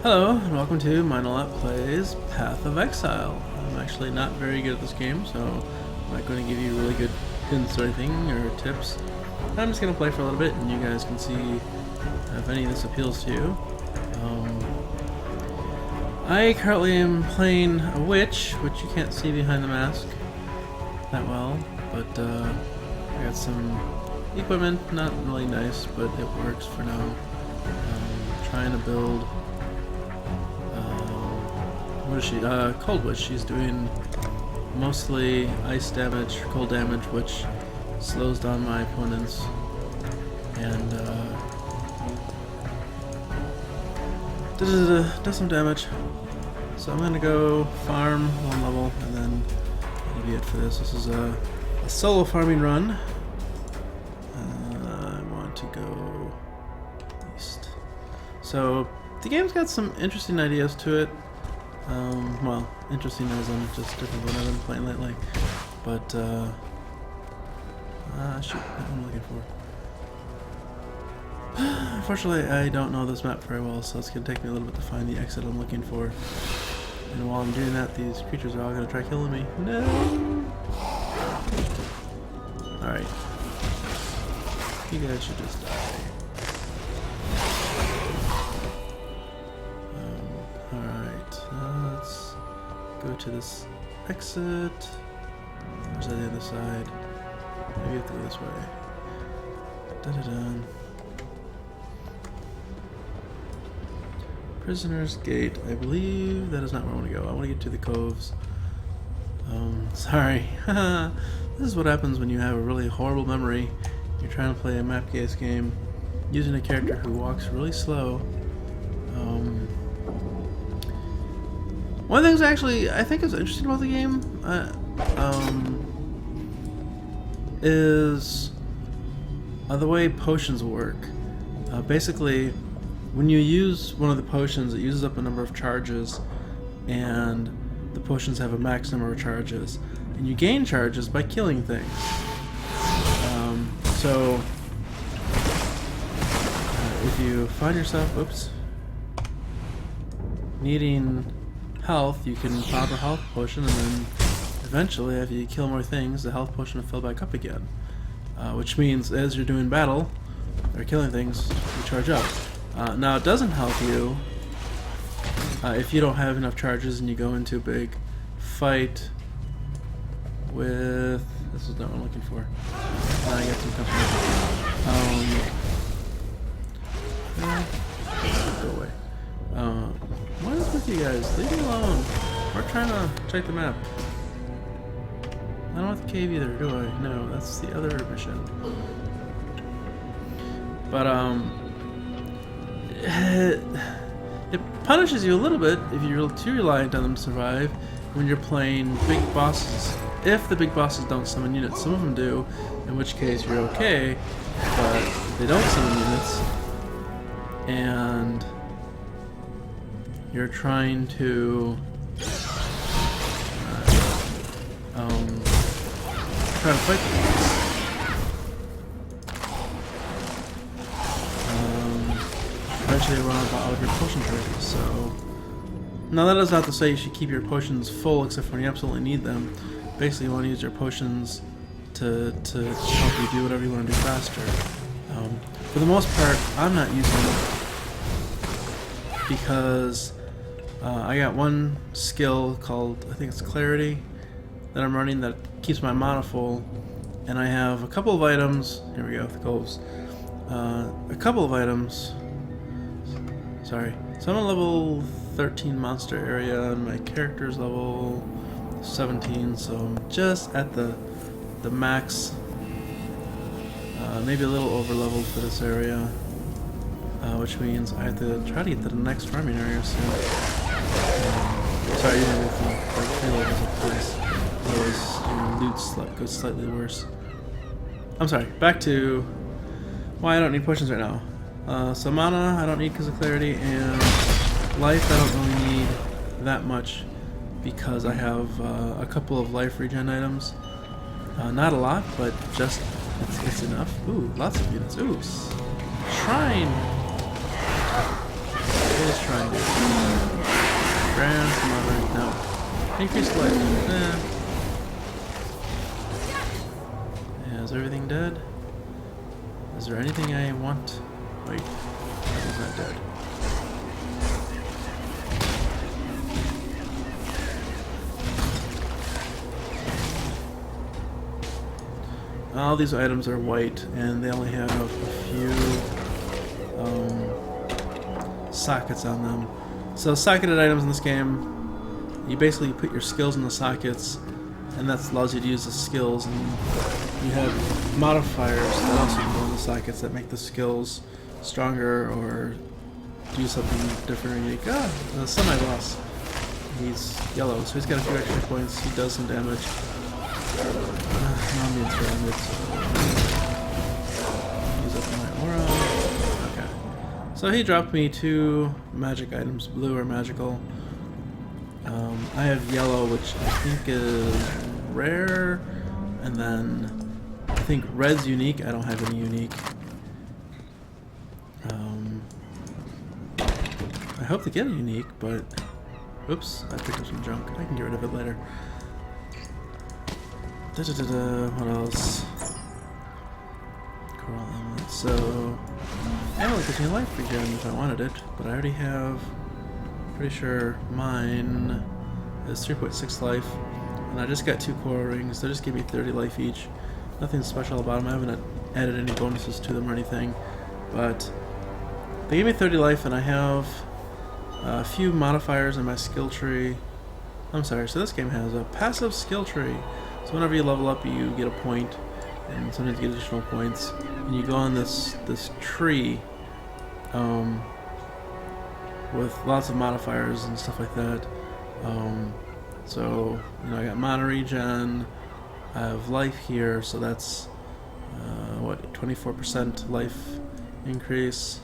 Hello, and welcome to Minolap Plays Path of Exile. I'm actually not very good at this game, so I'm not going to give you really good hints or anything, or tips. I'm just going to play for a little bit, and you guys can see if any of this appeals to you. I currently am playing a witch, which you can't see behind the mask that well, but I got some equipment, not really nice, but it works for now. Trying to build... what is she? Cold Witch. She's doing mostly ice damage, cold damage, which slows down my opponents, and does some damage. So I'm gonna go farm one level, and then that'll be it for this. This is a solo farming run. I want to go east. So the game's got some interesting ideas to it. Well, interesting as in just different than I've been playing lately. But, shoot, what am I looking for? Unfortunately, I don't know this map very well, so it's going to take me a little bit to find the exit I'm looking for. And while I'm doing that, these creatures are all going to try killing me. No! Alright. You guys should just die. Let's go to this exit. Or is that the other side? Maybe I have to go this way. Da-da-da. Prisoner's Gate. I believe that is not where I want to go. I want to get to the coves. Sorry. This is what happens when you have a really horrible memory. You're trying to play a map-based game using a character who walks really slow. One of the things actually I think is interesting about the game is the way potions work. Basically, when you use one of the potions, it uses up a number of charges, and the potions have a max number of charges, and you gain charges by killing things. So if you find yourself, needing health, you can pop a health potion, and then eventually, after you kill more things, the health potion will fill back up again. Which means as you're doing battle or killing things, you charge up. Now it doesn't help you if you don't have enough charges and you go into a big fight with... This is not what I'm looking for. I got some company. Go away. What is with you guys? Leave me alone. We're trying to check the map. I don't want the cave either, do I? No, that's the other mission. But, it punishes you a little bit if you're too reliant on them to survive when you're playing big bosses. If the big bosses don't summon units, some of them do, in which case you're okay, but if they don't summon units, and you're trying to try to fight them. Eventually run out of all of your potion charges. So now that is not to say you should keep your potions full except when you absolutely need them. Basically, you want to use your potions to help you do whatever you want to do faster. For the most part, I'm not using them because I got one skill called, I think it's Clarity, that I'm running that keeps my mana full, and I have a couple of items. Here we go, the coves. A couple of items. Sorry. So I'm a level 13 monster area, and my character's level 17, so I'm just at the max. Maybe a little over leveled for this area, which means I have to try to get to the next farming area soon. Sorry, you know, if the tree levels up place, otherwise your loot goes slightly worse. I'm sorry, back to why I don't need potions right now. So mana I don't need because of Clarity, and life I don't really need that much because I have a couple of life regen items. Not a lot, but just it's enough. Ooh, lots of units. Ooh, shrine. What is shrine do? Ran, come on, run. No. Increased life. Yeah, is everything dead? Is there anything I want? Wait, he's not dead. All these items are white, and they only have a few sockets on them. So socketed items in this game, you basically put your skills in the sockets, and that allows you to use the skills, and you have modifiers that also go in the sockets that make the skills stronger or do something different or unique. Ah, the semi-boss. He's yellow, so he's got a few extra points. He does some damage. Now I'm being surrounded. Use up my aura. Okay. So he dropped me 2 magic items, blue or magical. I have yellow, which I think is rare, and then I think red's unique. I don't have any unique. I hope to get a unique, but oops, I picked up some junk. I can get rid of it later. What else? Coral emerald. So I only gives me life regen if I wanted it, but I already have. Pretty sure mine is 3.6 life, and I just got 2 coral rings. They just give me 30 life each. Nothing special about them. I haven't added any bonuses to them or anything, but they gave me 30 life, and I have a few modifiers in my skill tree. I'm sorry. So this game has a passive skill tree. So whenever you level up, you get a point, and sometimes you get additional points. And you go on this tree with lots of modifiers and stuff like that. So I got mana regen. I have life here, so that's what, 24% life increase.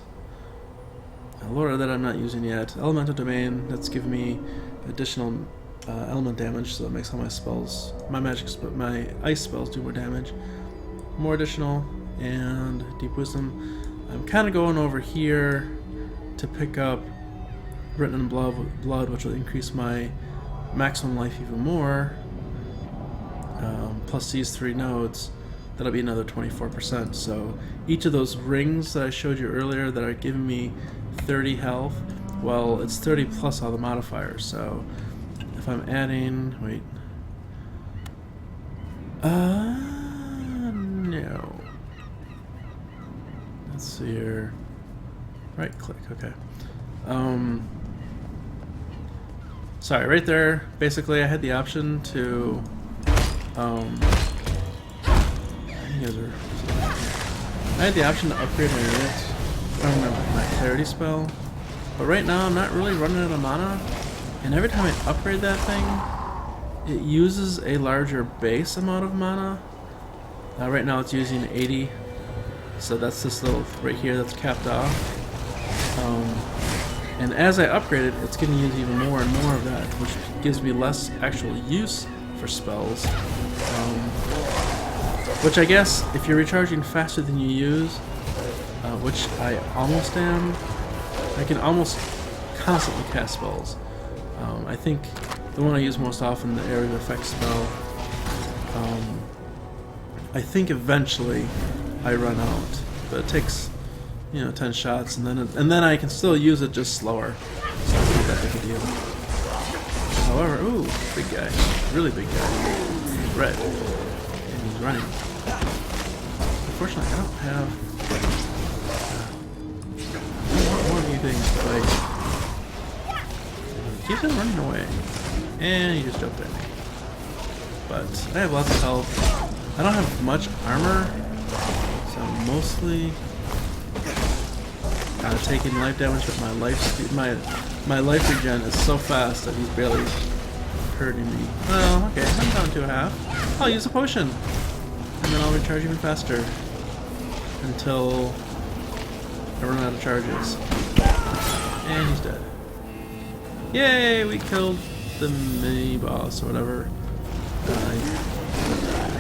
Lore that I'm not using yet. Elemental domain. That's giving me additional element damage, so it makes all my spells, my ice spells do more damage. More additional, and deep wisdom. I'm kind of going over here to pick up written in blood, which will increase my maximum life even more. Plus these 3 nodes, that'll be another 24%. So each of those rings that I showed you earlier that are giving me 30 health, well, it's 30 plus all the modifiers. So if I'm adding, wait, no. Let's see here. Right click, okay. Sorry, right there, basically I had the option to, I had the option to upgrade my units from my clarity spell, but right now I'm not really running out of mana, and every time I upgrade that thing, it uses a larger base amount of mana. Right now it's using 80, so that's this little right here that's capped off. And as I upgrade it, it's going to use even more and more of that, which gives me less actual use for spells. Which I guess, if you're recharging faster than you use, which I almost am, I can almost constantly cast spells. I think the one I use most often, the area of effect spell, I think eventually I run out, but it takes 10 shots, and then I can still use it just slower. So it's not that big a deal. However, ooh, big guy, really big guy, red, and he's running. Unfortunately, I don't have. I want more of you things to fight. He keeps on running away, and he just jumped at me. But I have lots of health. I don't have much armor, so mostly. Taking life damage, but my life regen is so fast that he's barely hurting me. Well, okay, I'm down to a half. I'll use a potion, and then I'll recharge even faster until I run out of charges. And he's dead. Yay! We killed the mini boss or whatever. I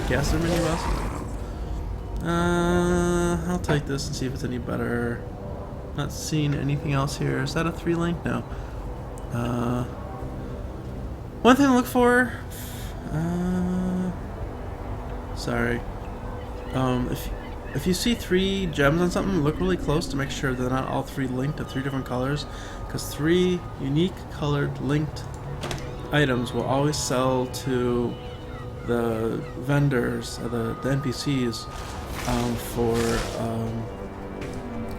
guess they're mini bosses. I'll take this and see if it's any better. Not seeing anything else here. Is that a 3 link? No. One thing to look for. Sorry. If you see 3 gems on something, look really close to make sure they're not all 3 linked to 3 different colors, because 3 unique colored linked items will always sell to the vendors, the NPCs, for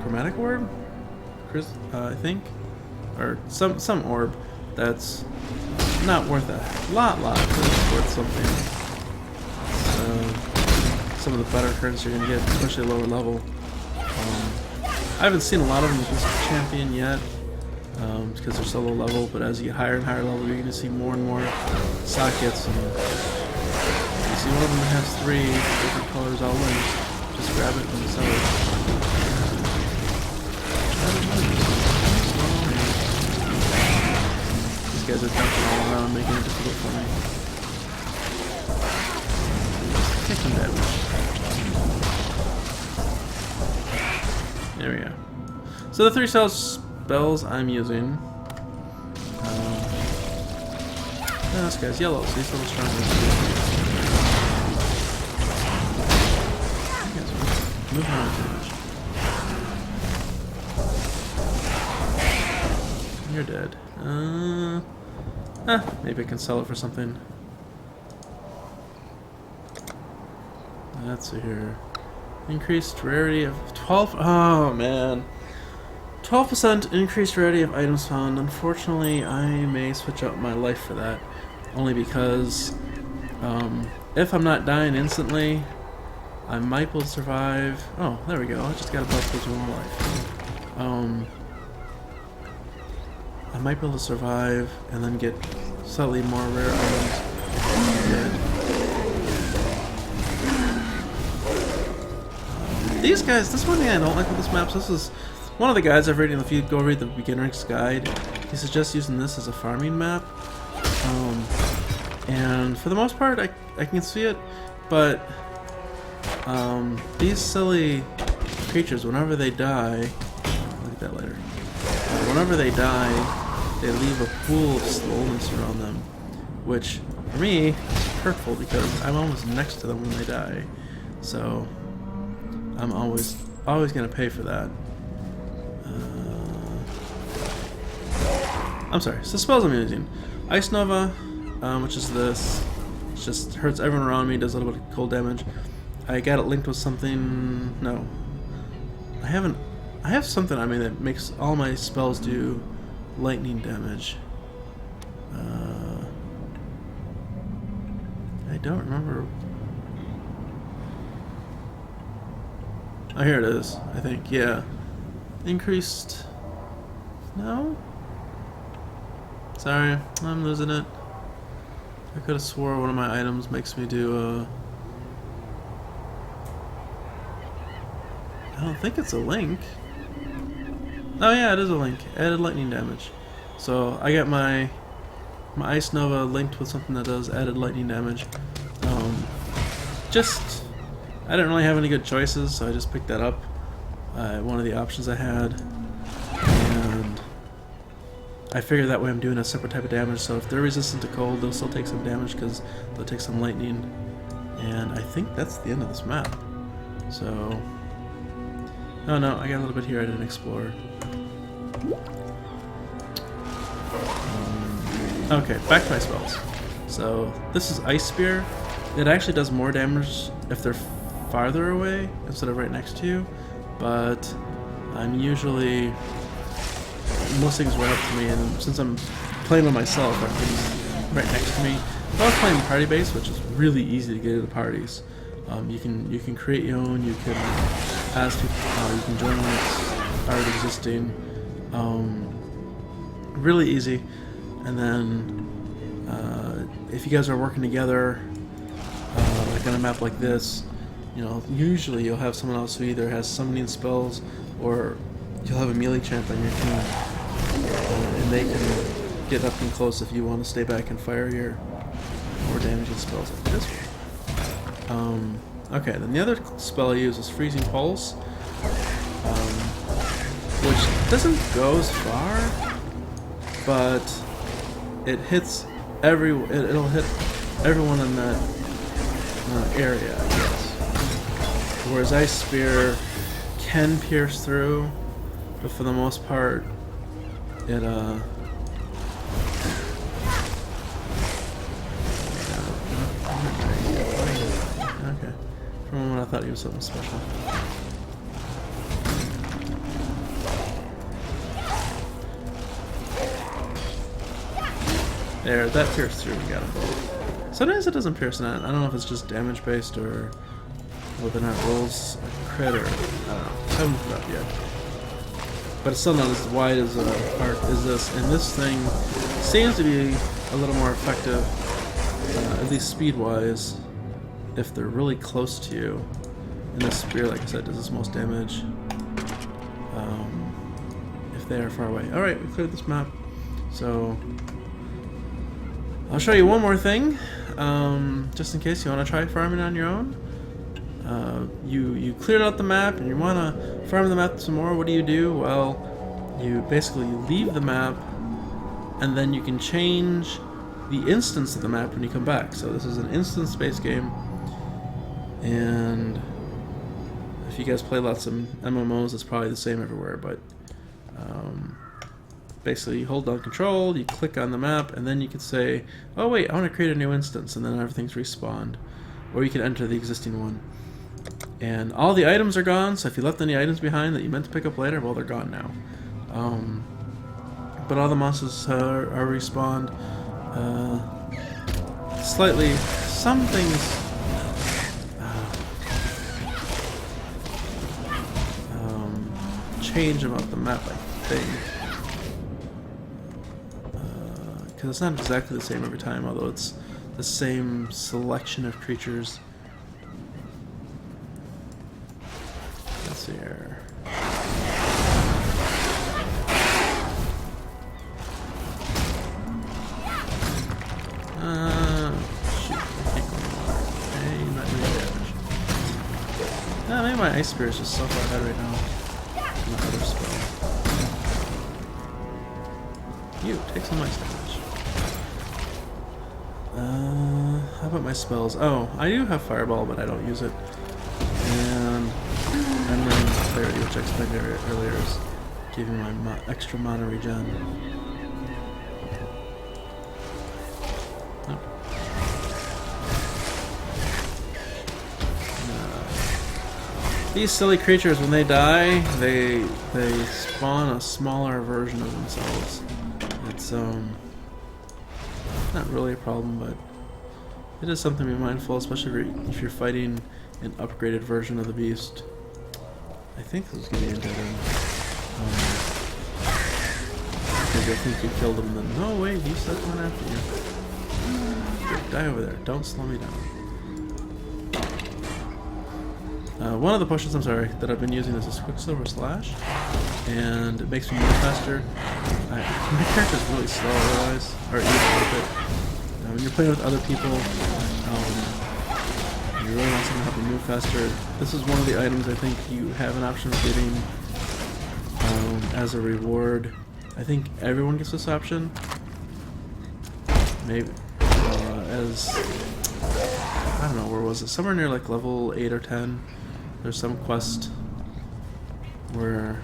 chromatic orb, I think, or some orb that's not worth a lot, but it's worth something. Some of the better currency you're gonna get, especially lower level. I haven't seen a lot of them with this champion yet, because they're so low level. But as you get higher and higher level, you're gonna see more and more sockets. And you see one of them that has 3 different colors all linked. Just grab it and sell it. These guys are jumping all around, making it difficult for me. Take some damage. There we go. So the 3 spells I'm using. This guy's yellow, so he's a little stronger. Move on too much. You're dead. Maybe I can sell it for something. Let's see here. Increased rarity of 12. Oh man. 12% increased rarity of items found. Unfortunately, I may switch out my life for that. Only because if I'm not dying instantly, I might be able to survive. Oh, there we go. I just got above his normal life. I might be able to survive and then get slightly more rare items. These guys, this one thing I don't like with this map, so this is one of the guides I've read. If you go read the beginner's guide, he suggests using this as a farming map. And for the most part, I can see it, but these silly creatures, whenever they die, look at that later. Whenever they die, they leave a pool of slowness around them, which for me is hurtful because I'm almost next to them when they die. So I'm always gonna pay for that. I'm sorry. So spells I'm using: Ice Nova, which is this. It just hurts everyone around me. Does a little bit of cold damage. I got it linked with something. No, I haven't. I have something on me that makes all my spells do lightning damage. I don't remember. Oh, here it is, I think, yeah. Increased... No? Sorry, I'm losing it. I could have swore one of my items makes me do I don't think it's a link. Oh yeah, it is a link. Added lightning damage. So I got my Ice Nova linked with something that does added lightning damage. I didn't really have any good choices, so I just picked that up. One of the options I had, and I figured that way I'm doing a separate type of damage. So if they're resistant to cold, they'll still take some damage because they'll take some lightning. And I think that's the end of this map. So, oh no, I got a little bit here I didn't explore. Okay, back to my spells. So this is Ice Spear. It actually does more damage if they're farther away instead of right next to you, but I'm usually, most things run up to me, and since I'm playing by myself, everything's right next to me. If I was playing party base, which is really easy to get into parties, you can create your own, you can ask people, you can join one that's already existing, really easy. And then if you guys are working together, like on a map like this, you know, usually you'll have someone else who either has summoning spells or you'll have a melee champ on your team, and they can get up and close if you want to stay back and fire your more damaging spells like this one. Okay, then the other spell I use is Freezing Pulse, which doesn't go as far, but it hits it'll hit everyone in that area, I guess. Whereas Ice Spear can pierce through, but for the most part, it okay. For a moment I thought he was something special. There, that pierced through, we got them both. Sometimes it doesn't pierce that. I don't know if it's just damage based or whether or not it rolls a crit or, I don't know. I haven't looked it up yet. But it's still not as wide as a part as this, and this thing seems to be a little more effective, at least speed-wise, if they're really close to you. And this spear, like I said, does its most damage if they are far away. Alright, we cleared this map. So I'll show you one more thing, just in case you want to try farming on your own. You cleared out the map and you want to farm the map some more. What do? Well, you basically leave the map and then you can change the instance of the map when you come back. So this is an instance-based game, and if you guys play lots of MMOs, it's probably the same everywhere, but basically you hold down control, you click on the map, and then you can say, oh wait, I want to create a new instance, and then everything's respawned. Or you can enter the existing one. And all the items are gone, so if you left any items behind that you meant to pick up later, well, they're gone now. But all the monsters are respawned. Slightly, some things change about the map, I think. Because it's not exactly the same every time, although it's the same selection of creatures. Let's see here. Shoot, I can't go anymore. Hey, you're not doing damage. Maybe my Ice Spear is just so far ahead right now. My other spell. You, take some ice damage. How about my spells? Oh, I do have Fireball, but I don't use it. And I'm running Clarity, which I explained earlier, is giving my extra mana regen. Oh. These silly creatures, when they die, they spawn a smaller version of themselves. It's not really a problem, but it is something to be mindful, especially if you're fighting an upgraded version of the beast. I think this is getting into them. Because I think you killed him, then no, wait, he's stuck one after you. Good, die over there. Don't slow me down. One of the potions, I'm sorry, that I've been using is this Quicksilver Slash, and it makes me move faster. My character's really slow otherwise, or even with it. When you're playing with other people, you really want something to help you move faster. This is one of the items I think you have an option of getting as a reward. I think everyone gets this option. Maybe as I don't know, where was it? Somewhere near like level 8 or 10. There's some quest where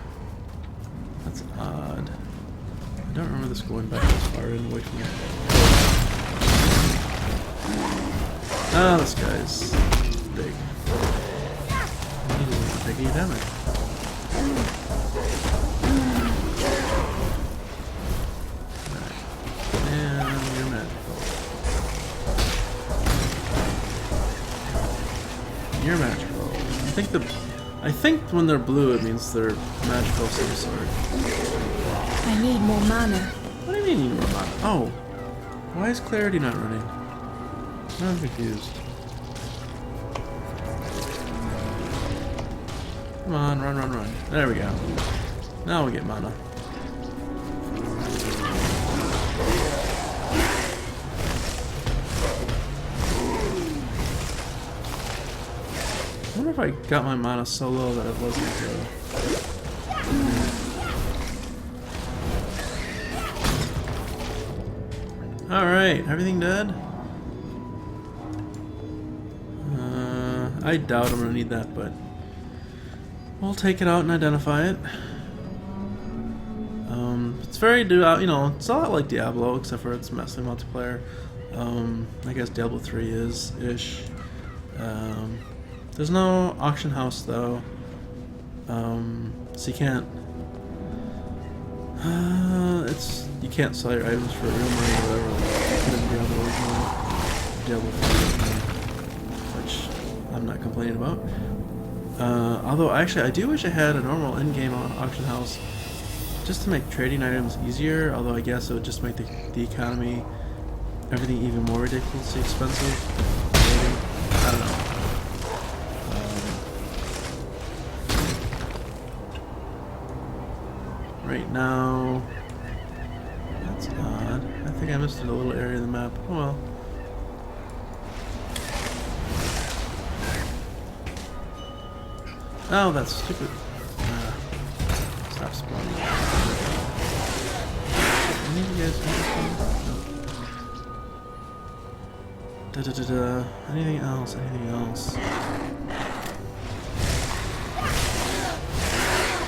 that's odd. I don't remember this going back this far and away from it. Ah, this guy's big. He doesn't take any damage. Alright. And you're magical. You're magical. I think when they're blue it means they're magical of some sort. I need more mana. What do you mean you need more mana? Oh. Why is Clarity not running? Now I'm confused. Come on, run, run, run. There we go. Now we get mana. I wonder if I got my mana so low that it wasn't Alright, everything dead? I doubt I'm gonna need that, but we'll take it out and identify it. It's very, you know, it's a lot like Diablo, except for it's massively multiplayer. I guess Diablo 3 is-ish. There's no auction house though, so you can't. You can't sell your items for real money or whatever. Like in Diablo original, Diablo 4, which I'm not complaining about. Although actually, I do wish I had a normal in-game auction house, just to make trading items easier. Although I guess it would just make the economy, everything even more ridiculously expensive. Maybe. I don't know. Right now, that's odd. I think I missed a little area of the map. Oh well. Oh, that's stupid. Stop spawning. Any of you guys know this one? No. Anything else? Anything else?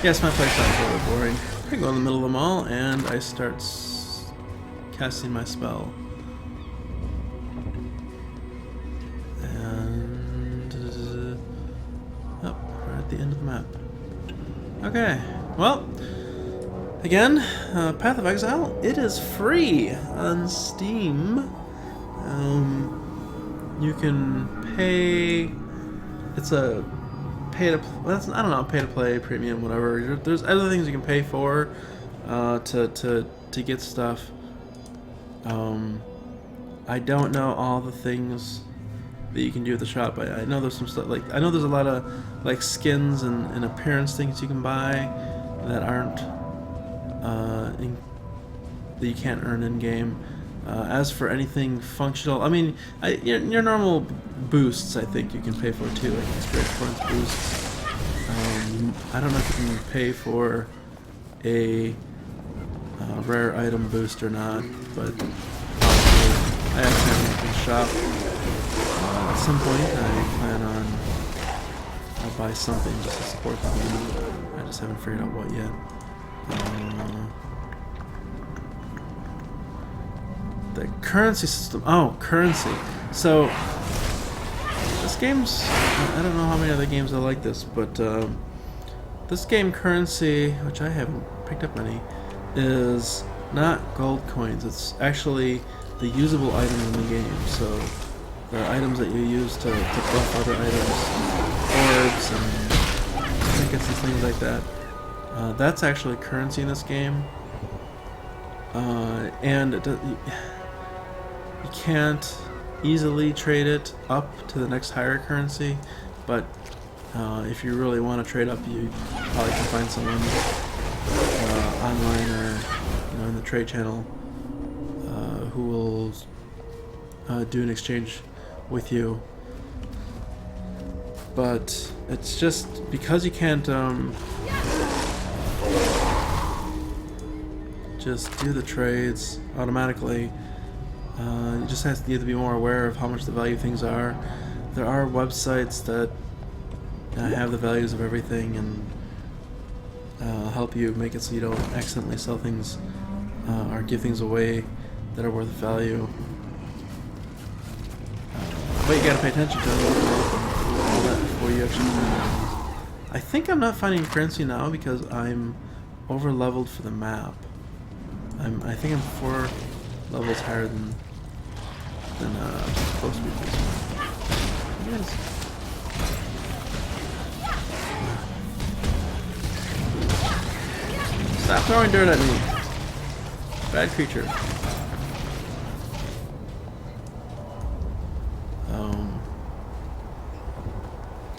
Yes, my play sounds really boring. I go in the middle of the mall and I start casting my spell. And oh, we're at the end of the map. Okay, well, again, Path of Exile. It is free on Steam. You can pay. It's a pay to. Well, I don't know. Pay to play, premium, whatever. There's other things you can pay for to get stuff. I don't know all the things that you can do at the shop. I know there's some stuff I know there's a lot of like skins and appearance things you can buy that aren't that you can't earn in game. As for anything functional, I mean, your normal boosts, I think you can pay for too, like experience points boosts. I don't know if you can pay for a rare item boost or not, but I actually have a shop. At some point, I plan on I'll buy something just to support the game. I just haven't figured out what yet. The currency system. Oh, currency. So this game's. I don't know how many other games are like this, but this game currency, which I haven't picked up any, is not gold coins. It's actually the usable items in the game. So there are items that you use to buff other items, orbs and trinkets and things like that. That's actually currency in this game, and you can't easily trade it up to the next higher currency, but if you really want to trade up, you probably can find someone online or in the trade channel who will do an exchange with you. But it's just because you can't just do the trades automatically. You just have to be more aware of how much the value of things are. There are websites that have the values of everything and help you make it so you don't accidentally sell things or give things away that are worth value. But you gotta pay attention to all that before you actually find it. I think I'm not finding currency now because I'm over leveled for the map. I think I'm 4 levels higher than I'm supposed to be. Yes. Stop throwing dirt at me. Bad creature.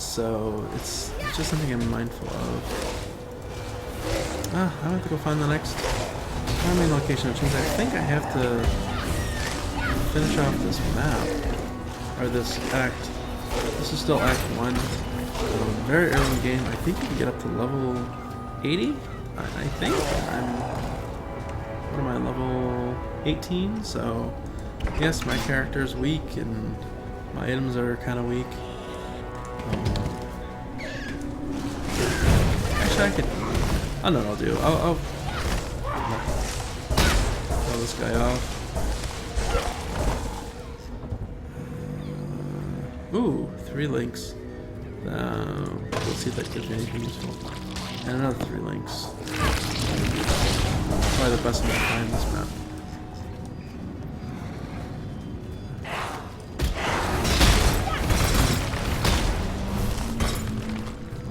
So it's just something I'm mindful of. I have to go find the next main location of change. I think I have to finish off this map or this act. This is still Act 1. Very early in the game. I think you can get up to level 80. I think what am I, level 18? So Yes, my character's weak and my items are kind of weak. Actually, I could. I don't know what I'll do. I'll throw this guy off. Ooh, 3 links. Let's see if that gives me anything useful. And another 3 links. Probably the best way to find this map.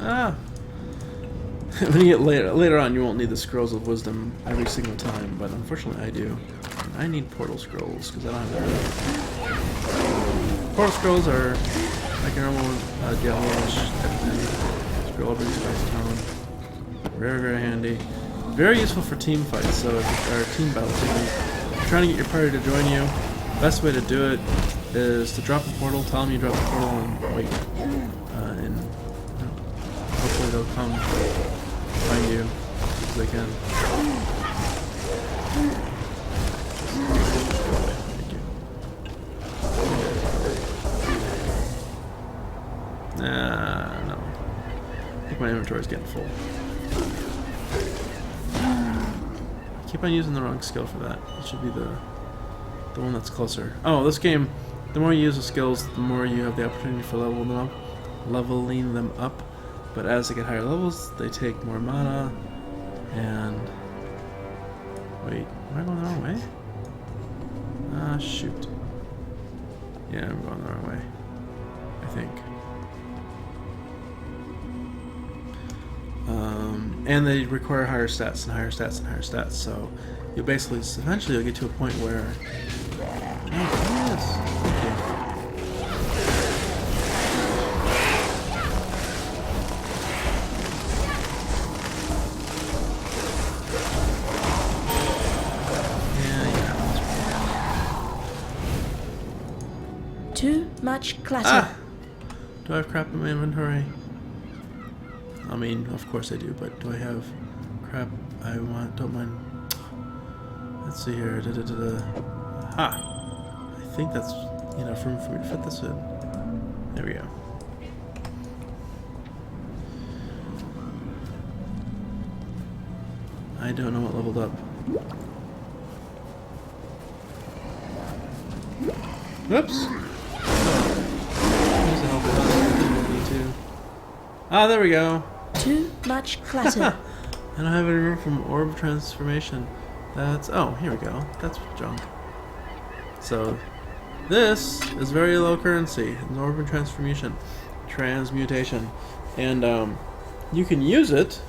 Ah! When you get later on, you won't need the scrolls of wisdom every single time, but unfortunately I do. And I need portal scrolls because I don't have that. Portal scrolls are like your normal jellyfish type of thing. Scroll over spice tone. Very, very handy. Very useful for team fights. So if or team battles, if you're trying to get your party to join you, best way to do it is to drop the portal. Tell them you drop the portal and wait, and hopefully they'll come find you if they can. Nah, no. I think my inventory's getting full. I keep on using the wrong skill for that. It should be the one that's closer. Oh, this game, the more you use the skills, the more you have the opportunity for leveling them up. But as they get higher levels, they take more mana. And wait, am I going the wrong way? Ah, shoot. Yeah, I'm going the wrong way. I think. And they require higher stats and higher stats and higher stats. So you'll basically, eventually, you'll get to a point where. Oh, yes. Okay. Too much clutter. Ah! Do I have crap in my inventory? I mean, of course I do, but do I have crap I don't mind? Let's see here. Ha! I think that's enough room for me to fit this in. There we go. I don't know what leveled up. Whoops! Ah, there we go. Too much clutter. I don't have any room from orb transformation. That's here we go. That's junk. So this is very low currency. An orb transmutation, and you can use it,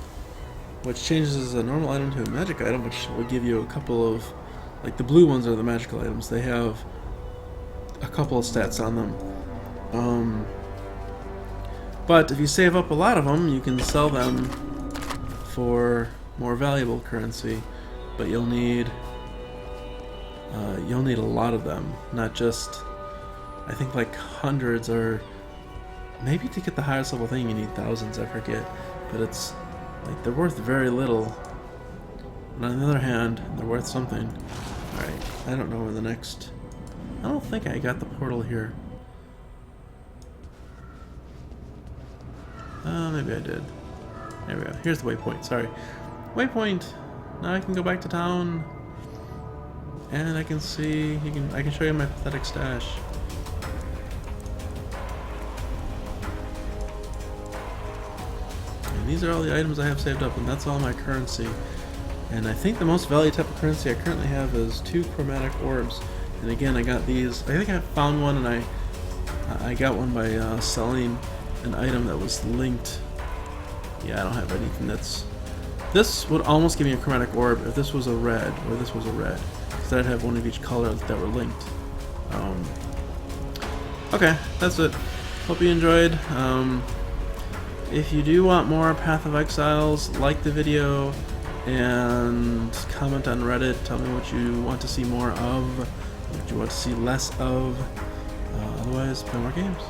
which changes a normal item to a magic item, which will give you a couple of, like the blue ones are the magical items. They have a couple of stats on them. But if you save up a lot of them, you can sell them for more valuable currency. But you'll need a lot of them, not just. I think like hundreds, or maybe to get the highest level thing you need thousands. I forget, but it's like they're worth very little. And on the other hand, they're worth something. All right, I don't know where the next. I don't think I got the portal here. Maybe I did. There we go. Here's the waypoint. Sorry. Waypoint! Now I can go back to town. And I can see... I can show you my pathetic stash. And these are all the items I have saved up, and that's all my currency. And I think the most valuable type of currency I currently have is 2 chromatic orbs. And again, I got these... I think I found one, and I got one by selling an item that was linked. Yeah, I don't have anything that's... This would almost give me a chromatic orb if this was a red, or this was a red. Because I'd have one of each color that were linked. Okay, that's it. Hope you enjoyed. If you do want more Path of Exiles, like the video, and comment on Reddit. Tell me what you want to see more of, what you want to see less of. Otherwise, play more games.